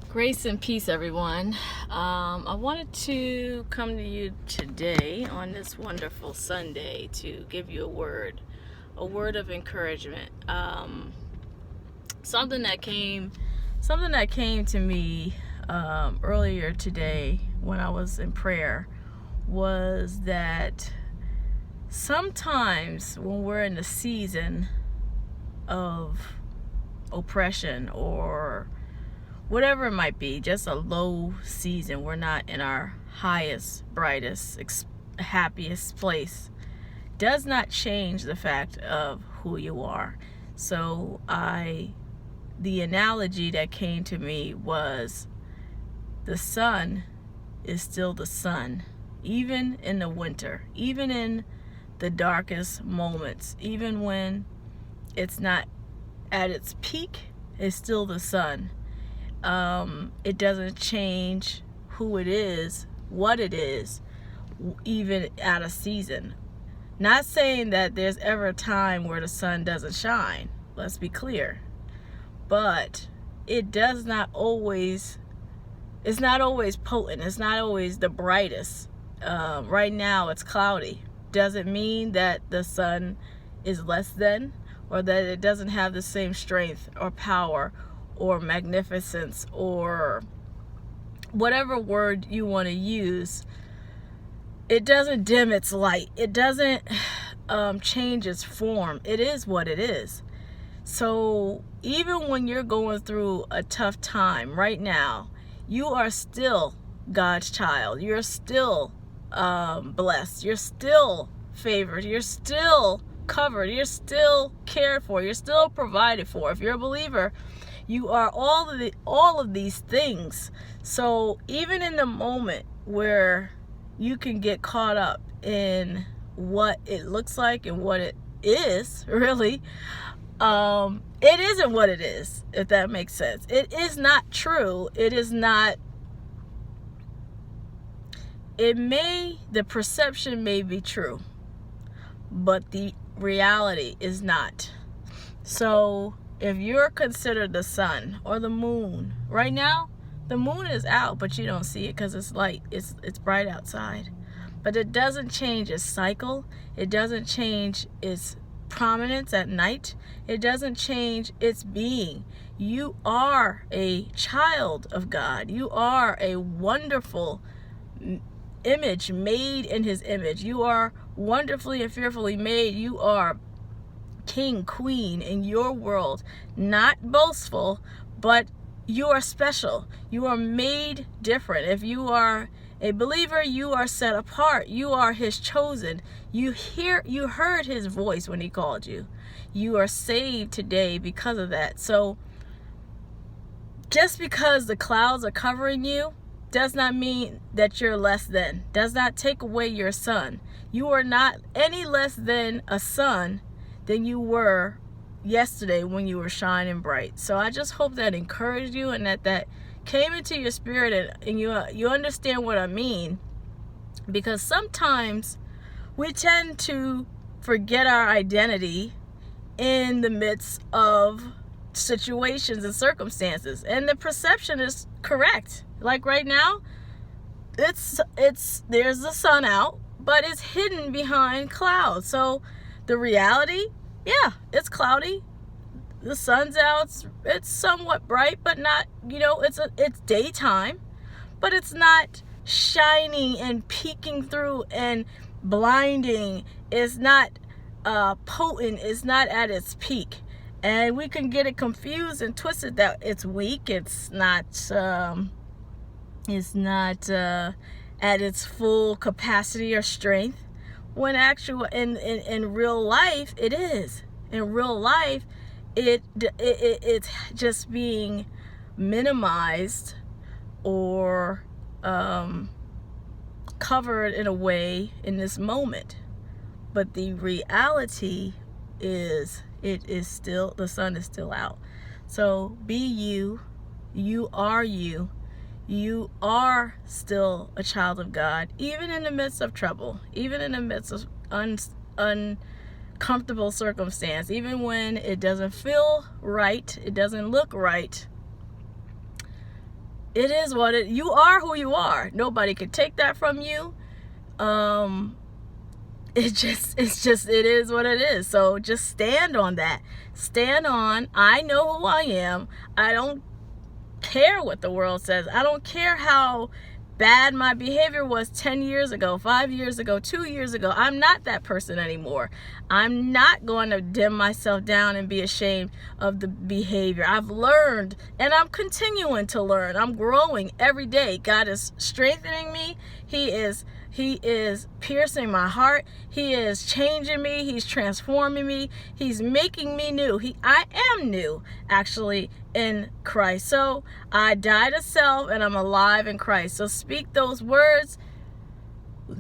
Grace and peace, everyone. I wanted to come to you today on this wonderful Sunday to give you a word of encouragement. Something that came to me earlier today when I was in prayer was that sometimes when we're in the season of oppression or whatever it might be, just a low season, we're not in our highest, brightest, happiest place, does not change the fact of who you are. So the analogy that came to me was the sun is still the sun, even in the winter, even in the darkest moments, even when it's not at its peak, it's still the sun. It doesn't change who it is, what it is, even out of season. Not saying that there's ever a time where the sun doesn't shine, let's be clear. But it does not always, it's not always potent, it's not always the brightest. Right now it's cloudy. Doesn't mean that the sun is less than, or that it doesn't have the same strength or power or magnificence or whatever word you want to use. It doesn't dim its light. It doesn't change its form. It is what it is. So even when you're going through a tough time right now, you are still God's child. You're still blessed. You're still favored. You're still covered. You're still cared for. You're still provided for. If you're a believer, you are all of these things. So even in the moment where you can get caught up in what it looks like and what it is, really, it isn't what it is, if that makes sense. It is not true. It is not. The perception may be true, but the reality is not. So if you're considered the sun or the moon, right now, the moon is out, but you don't see it because it's light. It's bright outside. But it doesn't change its cycle. It doesn't change its prominence at night. It doesn't change its being. You are a child of God. You are a wonderful image made in His image. You are wonderfully and fearfully made. You are king, queen in your world. Not boastful, but you are special. You are made different. If you are a believer, you are set apart. You are His chosen. You heard His voice when He called you. You are saved today because of that. So just because the clouds are covering you does not mean that you're less than. Does not take away your sun. You are not any less than a sun than you were yesterday when you were shining bright. So I just hope that encouraged you and that came into your spirit and you understand what I mean. Because sometimes we tend to forget our identity in the midst of situations and circumstances. And the perception is correct. Like right now, there's the sun out, but it's hidden behind clouds. So the reality, yeah, it's cloudy. The sun's out. It's somewhat bright, but not, it's daytime, but it's not shining and peeking through and blinding. It's not potent. It's not at its peak. And we can get it confused and twisted that it's weak. It's not at its full capacity or strength. When in real life, it is. In real life, it's just being minimized or covered in a way in this moment. But the reality is, the sun is still out. So be you. You are you. You are still a child of God, even in the midst of trouble, even in the midst of uncomfortable circumstance, even when it doesn't feel right, it doesn't look right. it is what you are who you are. Nobody can take that from you. It is what it is. So just stand on that. Stand on, I know who I am. I don't care what the world says. I don't care how bad my behavior was 10 years ago, 5 years ago, 2 years ago. I'm not that person anymore. I'm not going to dim myself down and be ashamed of the behavior. I've learned, and I'm continuing to learn. I'm growing every day. God is strengthening me. He is piercing my heart. He is changing me. He's transforming me. He's making me new. I am new, actually, in Christ. So I died to self and I'm alive in Christ. So speak those words.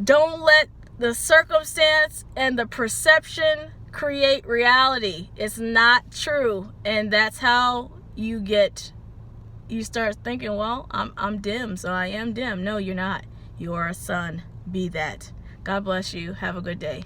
Don't let the circumstance and the perception create reality. It's not true. And that's how you start thinking, well, I'm dim, so I am dim. No, you're not. You are a son. Be that. God bless you. Have a good day.